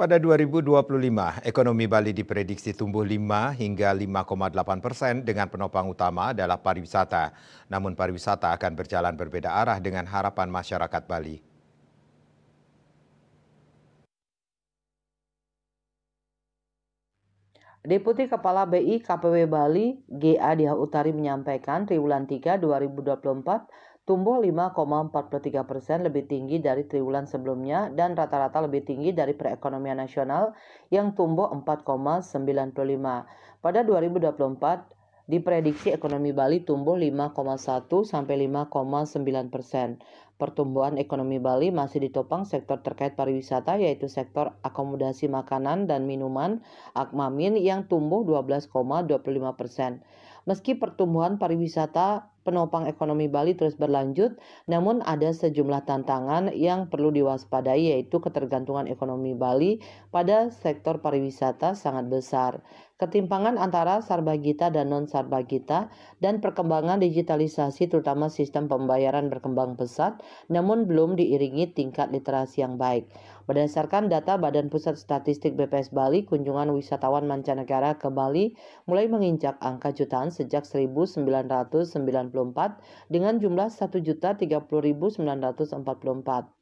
Pada 2025, ekonomi Bali diprediksi tumbuh 5 hingga 5,8% dengan penopang utama adalah pariwisata. Namun pariwisata akan berjalan berbeda arah dengan harapan masyarakat Bali. Deputi Kepala BI KPW Bali, GA Diah Utari menyampaikan triwulan 3 2024 tumbuh 5,43% lebih tinggi dari triwulan sebelumnya dan rata-rata lebih tinggi dari perekonomian nasional yang tumbuh 4,95. Pada 2024, diprediksi ekonomi Bali tumbuh 5,1 sampai 5,9%. Pertumbuhan ekonomi Bali masih ditopang sektor terkait pariwisata yaitu sektor akomodasi makanan dan minuman Akmamin yang tumbuh 12,25%. Meski pertumbuhan pariwisata penopang ekonomi Bali terus berlanjut, namun ada sejumlah tantangan yang perlu diwaspadai yaitu ketergantungan ekonomi Bali pada sektor pariwisata sangat besar. Ketimpangan antara Sarbagita dan non-Sarbagita dan perkembangan digitalisasi terutama sistem pembayaran berkembang pesat namun belum diiringi tingkat literasi yang baik. Berdasarkan data Badan Pusat Statistik BPS Bali, kunjungan wisatawan mancanegara ke Bali mulai menginjak angka jutaan sejak 1994 dengan jumlah 1.030.944.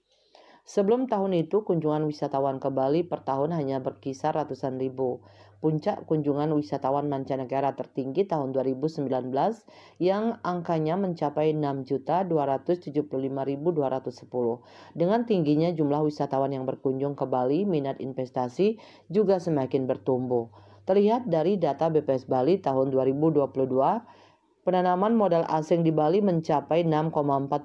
Sebelum tahun itu, kunjungan wisatawan ke Bali per tahun hanya berkisar ratusan ribu. Puncak kunjungan wisatawan mancanegara tertinggi tahun 2019 yang angkanya mencapai 6.275.210. Dengan tingginya jumlah wisatawan yang berkunjung ke Bali, minat investasi juga semakin bertumbuh. Terlihat dari data BPS Bali tahun 2022, penanaman modal asing di Bali mencapai 6,4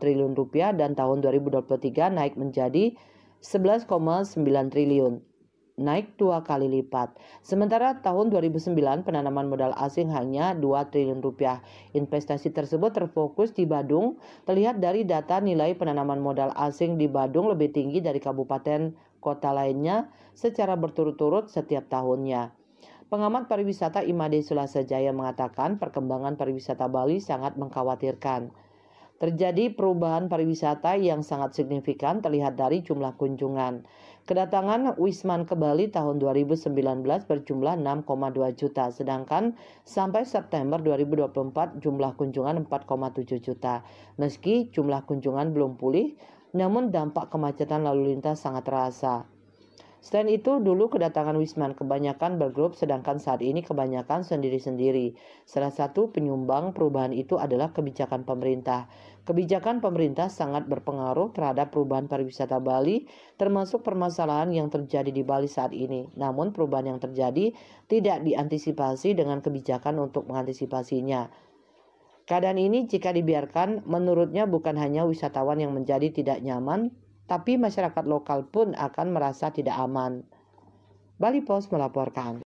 triliun rupiah dan tahun 2023 naik menjadi 11,9 triliun, naik 2 kali lipat. Sementara tahun 2009 penanaman modal asing hanya 2 triliun rupiah. Investasi tersebut terfokus di Badung. Terlihat dari data nilai penanaman modal asing di Badung lebih tinggi dari kabupaten kota lainnya secara berturut-turut setiap tahunnya. Pengamat pariwisata Imade Sulasejaya mengatakan perkembangan pariwisata Bali sangat mengkhawatirkan. Terjadi perubahan pariwisata yang sangat signifikan terlihat dari jumlah kunjungan. Kedatangan Wisman ke Bali tahun 2019 berjumlah 6,2 juta, sedangkan sampai September 2024 jumlah kunjungan 4,7 juta. Meski jumlah kunjungan belum pulih, namun dampak kemacetan lalu lintas sangat terasa. Selain itu, dulu kedatangan Wisman kebanyakan bergrup sedangkan saat ini kebanyakan sendiri-sendiri. Salah satu penyumbang perubahan itu adalah kebijakan pemerintah. Kebijakan pemerintah sangat berpengaruh terhadap perubahan pariwisata Bali, termasuk permasalahan yang terjadi di Bali saat ini. Namun perubahan yang terjadi tidak diantisipasi dengan kebijakan untuk mengantisipasinya. Keadaan ini jika dibiarkan, menurutnya bukan hanya wisatawan yang menjadi tidak nyaman, tapi masyarakat lokal pun akan merasa tidak aman. Bali Post melaporkan.